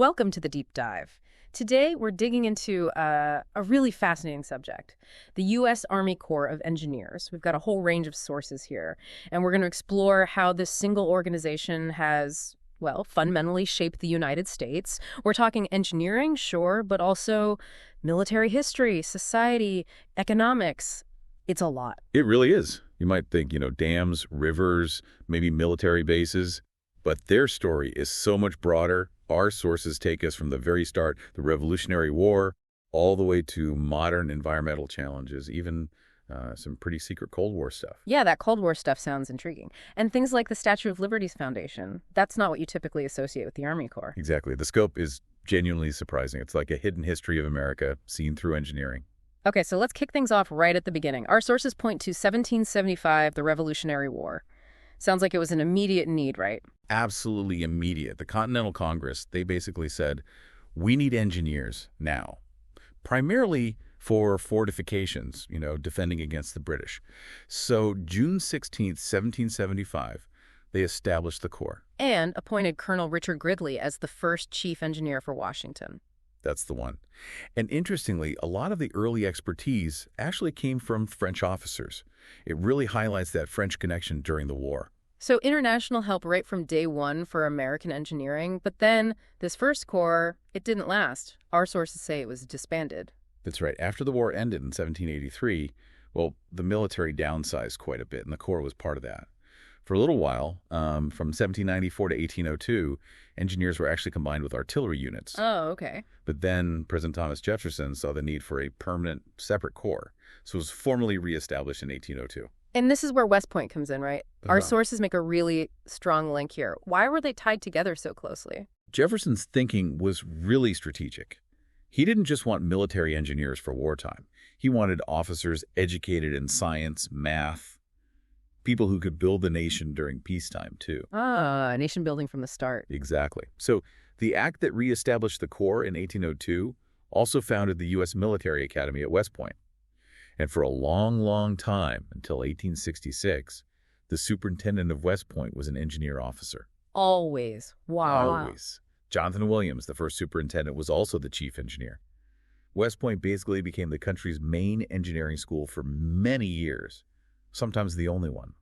Welcome to the Deep Dive. Today, we're digging into a really fascinating subject, the U.S. Army Corps of Engineers. We've got a whole range of sources here, and we're going to explore how this single organization has, well, fundamentally shaped the United States. We're talking engineering, sure, but also military history, society, economics. It's a lot. It really is. You might think, dams, rivers, maybe military bases, but their story is so much broader. Our sources take us from the very start, the Revolutionary War, all the way to modern environmental challenges, even some pretty secret Cold War stuff. Yeah, that Cold War stuff sounds intriguing. And things like the Statue of Liberty's foundation, that's not what you typically associate with the Army Corps. Exactly. The scope is genuinely surprising. It's like a hidden history of America seen through engineering. Okay, so let's kick things off right at the beginning. Our sources point to 1775, the Revolutionary War. Sounds like it was an immediate need, right? Absolutely immediate. The Continental Congress, they basically said, we need engineers now, primarily for fortifications, defending against the British. So June 16th, 1775, they established the Corps. And appointed Colonel Richard Gridley as the first chief engineer for Washington. That's the one. And interestingly, a lot of the early expertise actually came from French officers. It really highlights that French connection during the war. So international help right from day one for American engineering, but then this first corps, it didn't last. Our sources say it was disbanded. That's right. After the war ended in 1783, well, the military downsized quite a bit, and the Corps was part of that. For a little while, from 1794 to 1802, engineers were actually combined with artillery units. Oh, okay. But then President Thomas Jefferson saw the need for a permanent, separate corps, so it was formally reestablished in 1802. And this is where West Point comes in, right? Our sources make a really strong link here. Why were they tied together so closely? Jefferson's thinking was really strategic. He didn't just want military engineers for wartime. He wanted officers educated in science, math, people who could build the nation during peacetime, too. Nation building from the start. Exactly. So the act that reestablished the Corps in 1802 also founded the U.S. Military Academy at West Point. And for a long, long time, until 1866, the superintendent of West Point was an engineer officer. Always. Wow. Always. Jonathan Williams, the first superintendent, was also the chief engineer. West Point basically became the country's main engineering school for many years, sometimes the only one.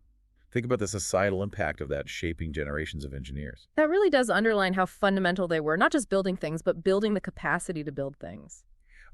Think about the societal impact of that shaping generations of engineers. That really does underline how fundamental they were, not just building things, but building the capacity to build things.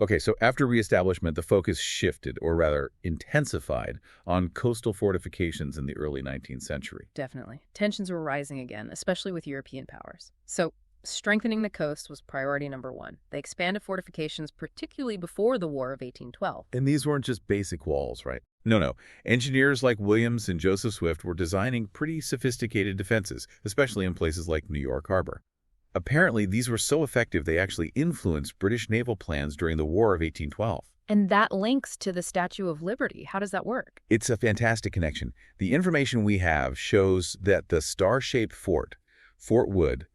Okay, so after reestablishment, the focus shifted, or rather intensified, on coastal fortifications in the early 19th century. Definitely. Tensions were rising again, especially with European powers. So strengthening the coast was priority number one. They expanded fortifications, particularly before the War of 1812. And these weren't just basic walls, right? No. Engineers like Williams and Joseph Swift were designing pretty sophisticated defenses, especially in places like New York Harbor. Apparently, these were so effective they actually influenced British naval plans during the War of 1812. And that links to the Statue of Liberty. How does that work? It's a fantastic connection. The information we have shows that the star-shaped fort, Fort Wood,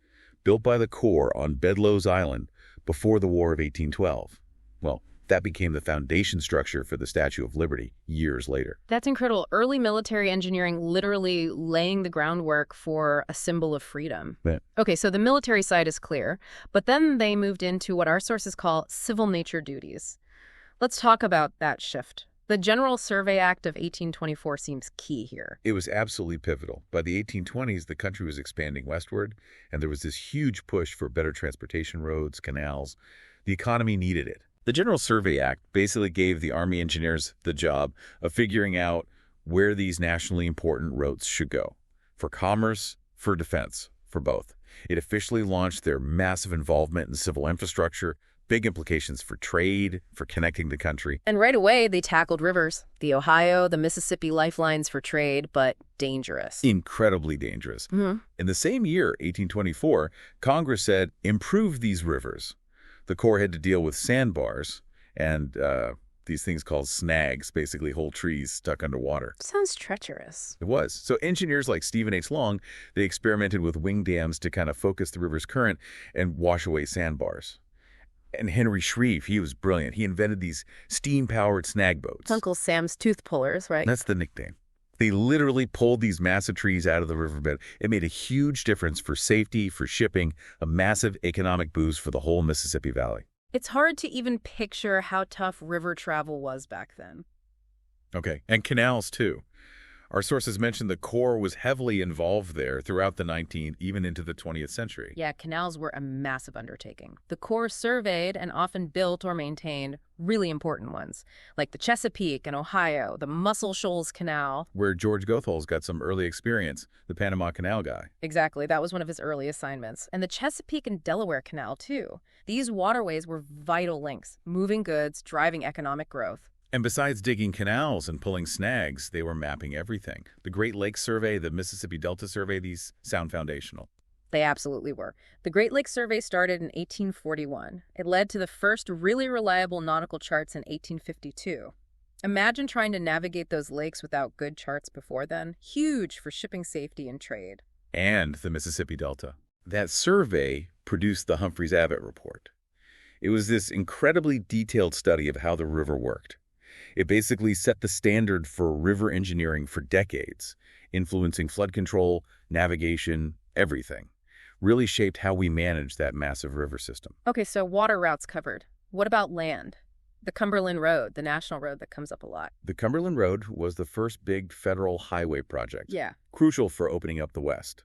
built by the Corps on Bedloe's Island before the War of 1812, well, that became the foundation structure for the Statue of Liberty years later. That's incredible. Early military engineering literally laying the groundwork for a symbol of freedom. Yeah. Okay, so the military side is clear, but then they moved into what our sources call civil nature duties. Let's talk about that shift. The General Survey Act of 1824 seems key here. It was absolutely pivotal. By the 1820s, the country was expanding westward, and there was this huge push for better transportation roads, canals. The economy needed it. The General Survey Act basically gave the Army engineers the job of figuring out where these nationally important roads should go. For commerce, for defense, for both. It officially launched their massive involvement in civil infrastructure, big implications for trade, for connecting the country. And right away, they tackled rivers. The Ohio, the Mississippi lifelines for trade, but dangerous. Incredibly dangerous. Mm-hmm. In the same year, 1824, Congress said, improve these rivers. The Corps had to deal with sandbars and these things called snags, basically whole trees stuck underwater. Sounds treacherous. It was. So engineers like Stephen H. Long, they experimented with wing dams to kind of focus the river's current and wash away sandbars. And Henry Shreve, he was brilliant. He invented these steam-powered snag boats. Uncle Sam's tooth pullers, right? That's the nickname. They literally pulled these massive trees out of the riverbed. It made a huge difference for safety, for shipping, a massive economic boost for the whole Mississippi Valley. It's hard to even picture how tough river travel was back then. Okay, and canals too. Our sources mention the Corps was heavily involved there throughout the 19th, even into the 20th century. Yeah, canals were a massive undertaking. The Corps surveyed and often built or maintained really important ones, like the Chesapeake in Ohio, the Muscle Shoals Canal. Where George Goethals got some early experience, the Panama Canal guy. Exactly, that was one of his early assignments. And the Chesapeake and Delaware Canal, too. These waterways were vital links, moving goods, driving economic growth. And besides digging canals and pulling snags, they were mapping everything. The Great Lakes Survey, the Mississippi Delta Survey, these sound foundational. They absolutely were. The Great Lakes Survey started in 1841. It led to the first really reliable nautical charts in 1852. Imagine trying to navigate those lakes without good charts before then. Huge for shipping safety and trade. And the Mississippi Delta. That survey produced the Humphreys-Abbott Report. It was this incredibly detailed study of how the river worked. It basically set the standard for river engineering for decades, influencing flood control, navigation, everything. Really shaped how we manage that massive river system. Okay, so water routes covered. What about land? The Cumberland Road, the national road that comes up a lot. The Cumberland Road was the first big federal highway project. Yeah. Crucial for opening up the West.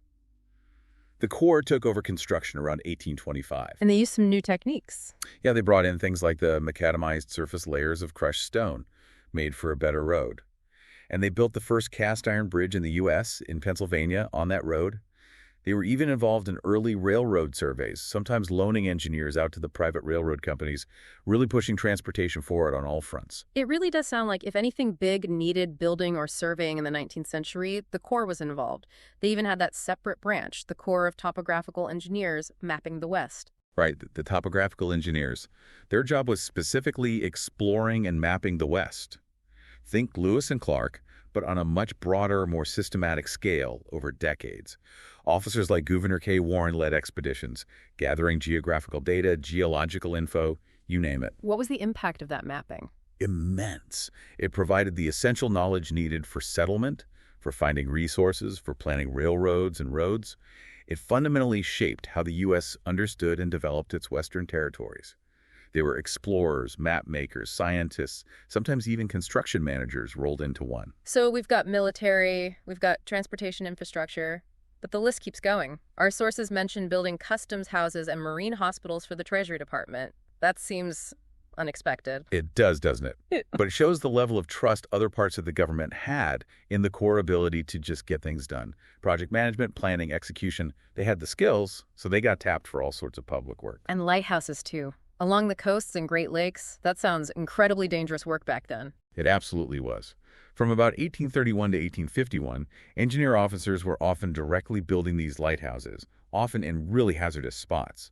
The Corps took over construction around 1825. And they used some new techniques. Yeah, they brought in things like the macadamized surface layers of crushed stone, made for a better road. And they built the first cast iron bridge in the U.S. in Pennsylvania on that road. They were even involved in early railroad surveys, sometimes loaning engineers out to the private railroad companies, really pushing transportation forward on all fronts. It really does sound like if anything big needed building or surveying in the 19th century, the Corps was involved. They even had that separate branch, the Corps of Topographical Engineers, mapping the West. Right, the topographical engineers. Their job was specifically exploring and mapping the West. Think Lewis and Clark, but on a much broader, more systematic scale over decades. Officers like Gouverneur K. Warren led expeditions, gathering geographical data, geological info, you name it. What was the impact of that mapping? Immense. It provided the essential knowledge needed for settlement, for finding resources, for planning railroads and roads. It fundamentally shaped how the U.S. understood and developed its western territories. They were explorers, map makers, scientists, sometimes even construction managers rolled into one. So we've got military, we've got transportation infrastructure, but the list keeps going. Our sources mention building customs houses and marine hospitals for the Treasury Department. That seems unexpected. It does, doesn't it? But it shows the level of trust other parts of the government had in the Corps' ability to just get things done. Project management, planning, execution, they had the skills, so they got tapped for all sorts of public work. And lighthouses, too. Along the coasts and Great Lakes, that sounds incredibly dangerous work back then. It absolutely was. From about 1831 to 1851, engineer officers were often directly building these lighthouses, often in really hazardous spots.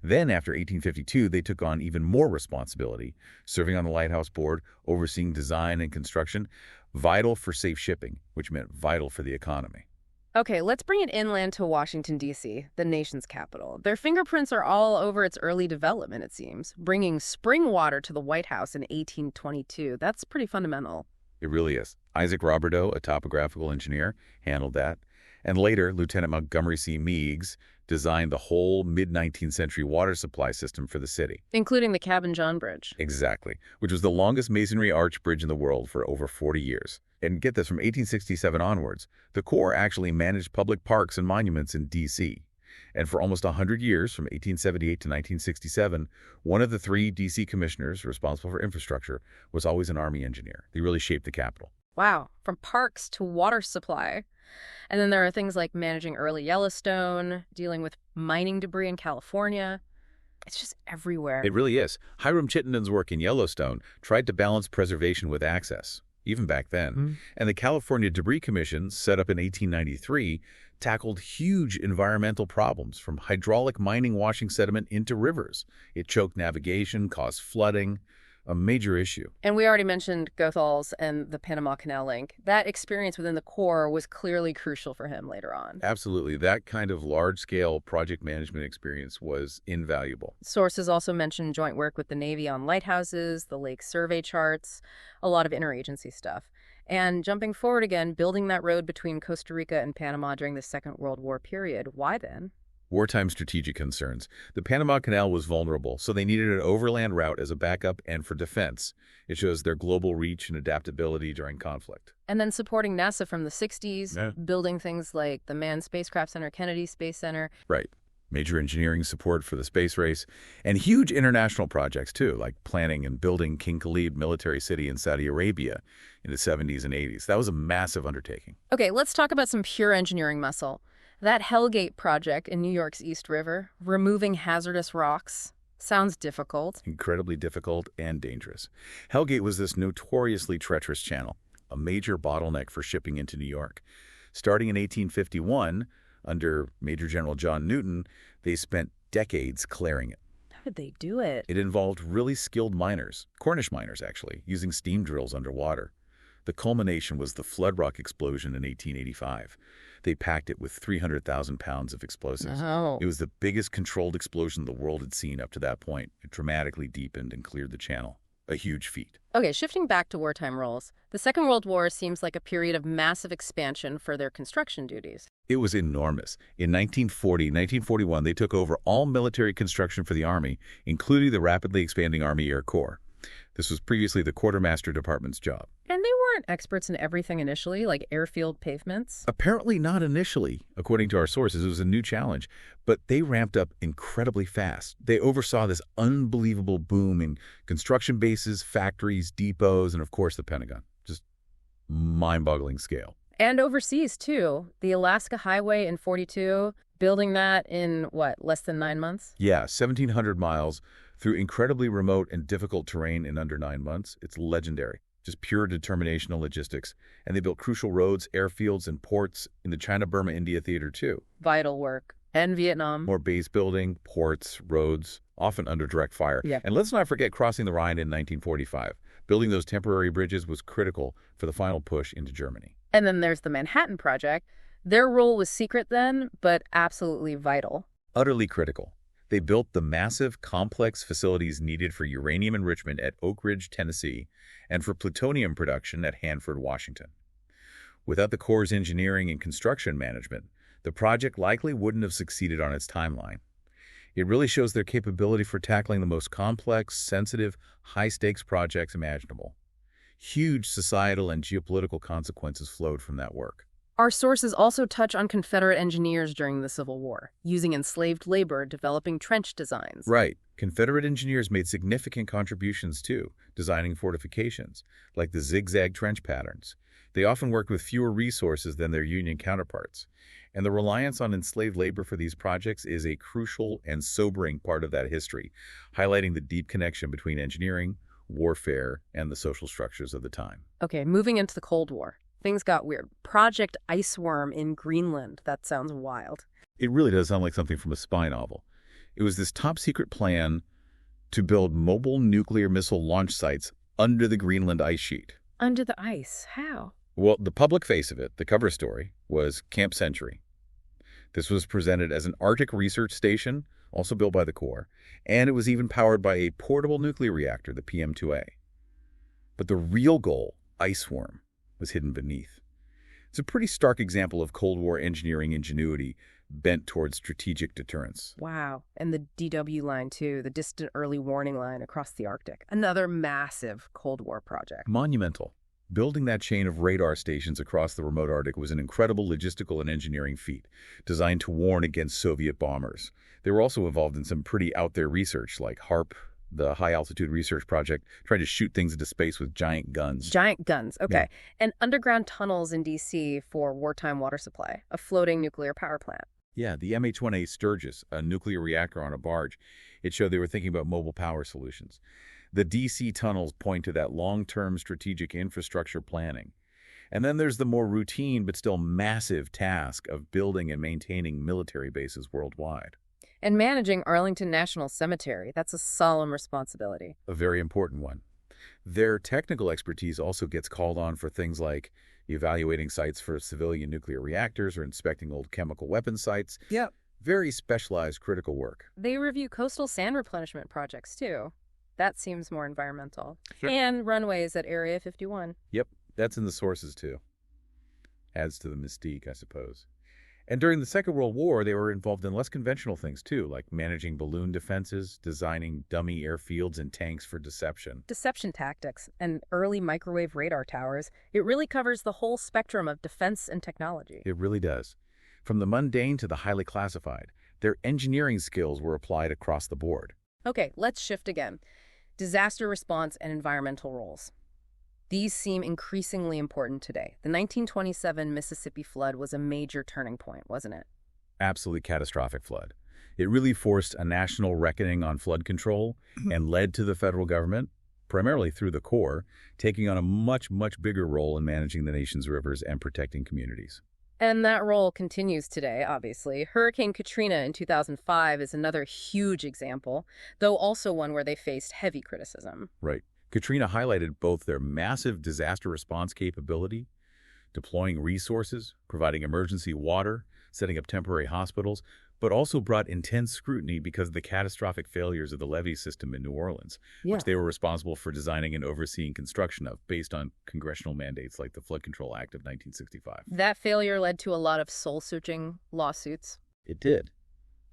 Then, after 1852, they took on even more responsibility, serving on the Lighthouse Board, overseeing design and construction, vital for safe shipping, which meant vital for the economy. Okay, let's bring it inland to Washington, D.C., the nation's capital. Their fingerprints are all over its early development, it seems. Bringing spring water to the White House in 1822, that's pretty fundamental. It really is. Isaac Roberdeau, a topographical engineer, handled that. And later, Lieutenant Montgomery C. Meigs designed the whole mid-19th century water supply system for the city. Including the Cabin John Bridge. Exactly, which was the longest masonry arch bridge in the world for over 40 years. And get this, from 1867 onwards, the Corps actually managed public parks and monuments in D.C. And for almost 100 years, from 1878 to 1967, one of the three D.C. commissioners responsible for infrastructure was always an Army engineer. They really shaped the capital. Wow, from parks to water supply. And then there are things like managing early Yellowstone, dealing with mining debris in California. It's just everywhere. It really is. Hiram Chittenden's work in Yellowstone tried to balance preservation with access, even back then. And the California Debris Commission, set up in 1893, tackled huge environmental problems, from hydraulic mining washing sediment into rivers. It choked navigation, caused flooding, a major issue. And we already mentioned Goethals and the Panama Canal link. That experience within the Corps was clearly crucial for him later on. Absolutely. That kind of large-scale project management experience was invaluable. Sources also mention joint work with the Navy on lighthouses, the lake survey charts, a lot of interagency stuff. And jumping forward again, building that road between Costa Rica and Panama during the Second World War period. Why then? Wartime strategic concerns. The Panama Canal was vulnerable, so they needed an overland route as a backup and for defense. It shows their global reach and adaptability during conflict. And then supporting NASA from the 60s, Yeah. building things like the Manned Spacecraft Center, Kennedy Space Center. Right. Major engineering support for the space race, and huge international projects, too, like planning and building King Khalid military city in Saudi Arabia in the 70s and 80s. That was a massive undertaking. Okay, let's talk about some pure engineering muscle. That Hellgate project in New York's East River, removing hazardous rocks, sounds difficult. Incredibly difficult and dangerous. Hellgate was this notoriously treacherous channel, a major bottleneck for shipping into New York. Starting in 1851, under Major General John Newton, they spent decades clearing it. How did they do it? It involved really skilled miners, Cornish miners actually, using steam drills underwater. The culmination was the flood rock explosion in 1885. They packed it with 300,000 pounds of explosives. Oh. It was the biggest controlled explosion the world had seen up to that point. It dramatically deepened and cleared the channel. A huge feat. Okay, shifting back to wartime roles. The Second World War seems like a period of massive expansion for their construction duties. It was enormous. In 1941, they took over all military construction for the Army, including the rapidly expanding Army Air Corps. This was previously the Quartermaster Department's job. And they weren't experts in everything initially, like airfield pavements. Apparently not initially, according to our sources. It was a new challenge, but they ramped up incredibly fast. They oversaw this unbelievable boom in construction bases, factories, depots, and of course the Pentagon. Just mind-boggling scale. And overseas, too. The Alaska Highway in 42, building that in, less than 9 months? Yeah, 1,700 miles through incredibly remote and difficult terrain in under 9 months. It's legendary. Just pure determination and logistics. And they built crucial roads, airfields, and ports in the China-Burma-India theater, too. Vital work. And Vietnam. More base building, ports, roads, often under direct fire. Yeah. And let's not forget crossing the Rhine in 1945. Building those temporary bridges was critical for the final push into Germany. And then there's the Manhattan Project. Their role was secret then, but absolutely vital. Utterly critical. They built the massive, complex facilities needed for uranium enrichment at Oak Ridge, Tennessee, and for plutonium production at Hanford, Washington. Without the Corps' engineering and construction management, the project likely wouldn't have succeeded on its timeline. It really shows their capability for tackling the most complex, sensitive, high-stakes projects imaginable. Huge societal and geopolitical consequences flowed from that work. Our sources also touch on Confederate engineers during the Civil War, using enslaved labor, developing trench designs. Right. Confederate engineers made significant contributions, too, designing fortifications, like the zigzag trench patterns. They often worked with fewer resources than their Union counterparts. And the reliance on enslaved labor for these projects is a crucial and sobering part of that history, highlighting the deep connection between engineering, warfare, and the social structures of the time. Okay, moving into the Cold War. Things got weird. Project Iceworm in Greenland. That sounds wild. It really does sound like something from a spy novel. It was this top-secret plan to build mobile nuclear missile launch sites under the Greenland ice sheet. Under the ice? How? Well, the public face of it, the cover story, was Camp Century. This was presented as an Arctic research station, also built by the Corps, and it was even powered by a portable nuclear reactor, the PM-2A. But the real goal, Iceworm, was hidden beneath. It's a pretty stark example of Cold War engineering ingenuity bent towards strategic deterrence. Wow. And the DW line, too, the distant early warning line across the Arctic. Another massive Cold War project. Monumental. Building that chain of radar stations across the remote Arctic was an incredible logistical and engineering feat, designed to warn against Soviet bombers. They were also involved in some pretty out-there research, like HARP, the high-altitude research project, trying to shoot things into space with giant guns. Giant guns, okay. Yeah. And underground tunnels in D.C. for wartime water supply, a floating nuclear power plant. Yeah, the MH-1A Sturgis, a nuclear reactor on a barge. It showed they were thinking about mobile power solutions. The D.C. tunnels point to that long-term strategic infrastructure planning. And then there's the more routine but still massive task of building and maintaining military bases worldwide. And managing Arlington National Cemetery, that's a solemn responsibility. A very important one. Their technical expertise also gets called on for things like evaluating sites for civilian nuclear reactors or inspecting old chemical weapons sites. Yep. Very specialized critical work. They review coastal sand replenishment projects, too. That seems more environmental. Sure. And runways at Area 51. Yep. That's in the sources, too. Adds to the mystique, I suppose. And during the Second World War, they were involved in less conventional things, too, like managing balloon defenses, designing dummy airfields and tanks for deception. Deception tactics and early microwave radar towers, it really covers the whole spectrum of defense and technology. It really does. From the mundane to the highly classified, their engineering skills were applied across the board. Okay, let's shift again. Disaster response and environmental roles. These seem increasingly important today. The 1927 Mississippi flood was a major turning point, wasn't it? Absolutely catastrophic flood. It really forced a national reckoning on flood control and led to the federal government, primarily through the Corps, taking on a much, much bigger role in managing the nation's rivers and protecting communities. And that role continues today, obviously. Hurricane Katrina in 2005 is another huge example, though also one where they faced heavy criticism. Right. Katrina highlighted both their massive disaster response capability, deploying resources, providing emergency water, setting up temporary hospitals, but also brought intense scrutiny because of the catastrophic failures of the levee system in New Orleans, which they were responsible for designing and overseeing construction of based on congressional mandates like the Flood Control Act of 1965. That failure led to a lot of soul-searching lawsuits. It did.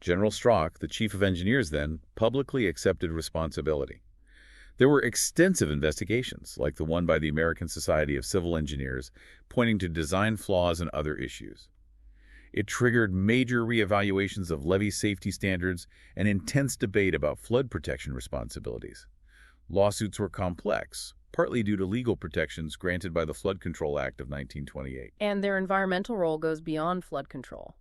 General Strock, the chief of engineers then, publicly accepted responsibility. There were extensive investigations, like the one by the American Society of Civil Engineers, pointing to design flaws and other issues. It triggered major reevaluations of levee safety standards and intense debate about flood protection responsibilities. Lawsuits were complex, partly due to legal protections granted by the Flood Control Act of 1928. And their environmental role goes beyond flood control.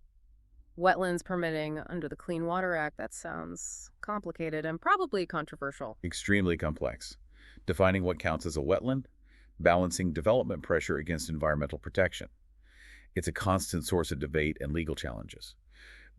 Wetlands permitting under the Clean Water Act, that sounds complicated and probably controversial. Extremely complex. Defining what counts as a wetland, balancing development pressure against environmental protection. It's a constant source of debate and legal challenges.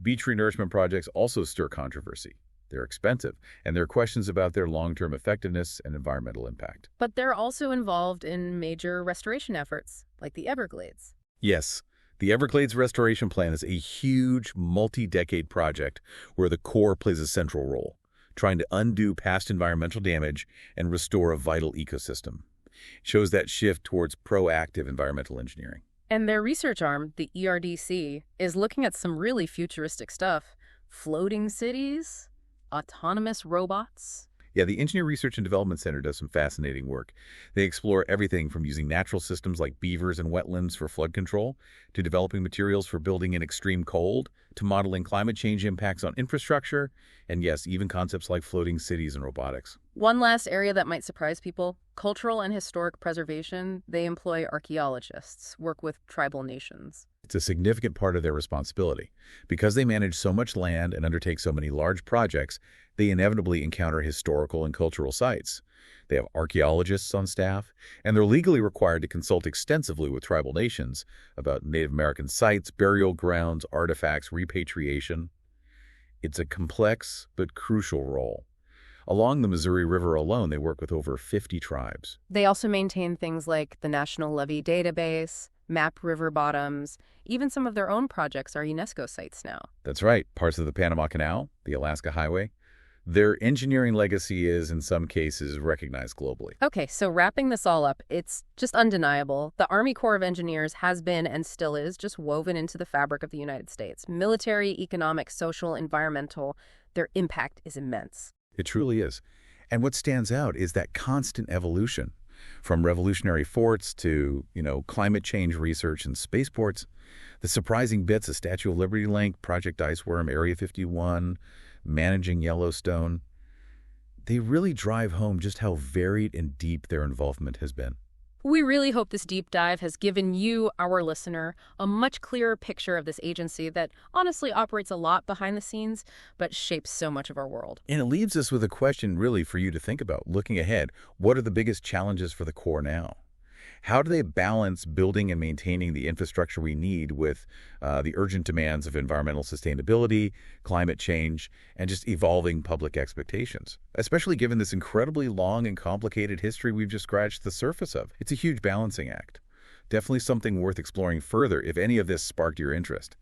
Beach renourishment projects also stir controversy. They're expensive, and there are questions about their long-term effectiveness and environmental impact. But they're also involved in major restoration efforts, like the Everglades. Yes. The Everglades Restoration Plan is a huge, multi-decade project where the Corps plays a central role, trying to undo past environmental damage and restore a vital ecosystem. It shows that shift towards proactive environmental engineering. And their research arm, the ERDC, is looking at some really futuristic stuff. Floating cities, autonomous robots. Yeah, the Engineer Research and Development Center does some fascinating work. They explore everything from using natural systems like beavers and wetlands for flood control, to developing materials for building in extreme cold, to modeling climate change impacts on infrastructure, and yes, even concepts like floating cities and robotics. One last area that might surprise people, cultural and historic preservation. They employ archaeologists, work with tribal nations. It's a significant part of their responsibility. Because they manage so much land and undertake so many large projects, they inevitably encounter historical and cultural sites. They have archaeologists on staff, and they're legally required to consult extensively with tribal nations about Native American sites, burial grounds, artifacts, repatriation. It's a complex but crucial role. Along the Missouri River alone, they work with over 50 tribes. They also maintain things like the National Levee Database, map river bottoms. Even some of their own projects are UNESCO sites now. That's right. Parts of the Panama Canal, the Alaska Highway. Their engineering legacy is, in some cases, recognized globally. Okay, so wrapping this all up, it's just undeniable. The Army Corps of Engineers has been and still is just woven into the fabric of the United States. Military, economic, social, environmental, their impact is immense. It truly is. And what stands out is that constant evolution. From revolutionary forts to, climate change research and spaceports, the surprising bits of Statue of Liberty Link, Project Iceworm, Area 51, managing Yellowstone, they really drive home just how varied and deep their involvement has been. We really hope this deep dive has given you, our listener, a much clearer picture of this agency that honestly operates a lot behind the scenes, but shapes so much of our world. And it leaves us with a question really for you to think about. Looking ahead, what are the biggest challenges for the Corps now? How do they balance building and maintaining the infrastructure we need with the urgent demands of environmental sustainability, climate change, and just evolving public expectations? Especially given this incredibly long and complicated history we've just scratched the surface of. It's a huge balancing act. Definitely something worth exploring further if any of this sparked your interest.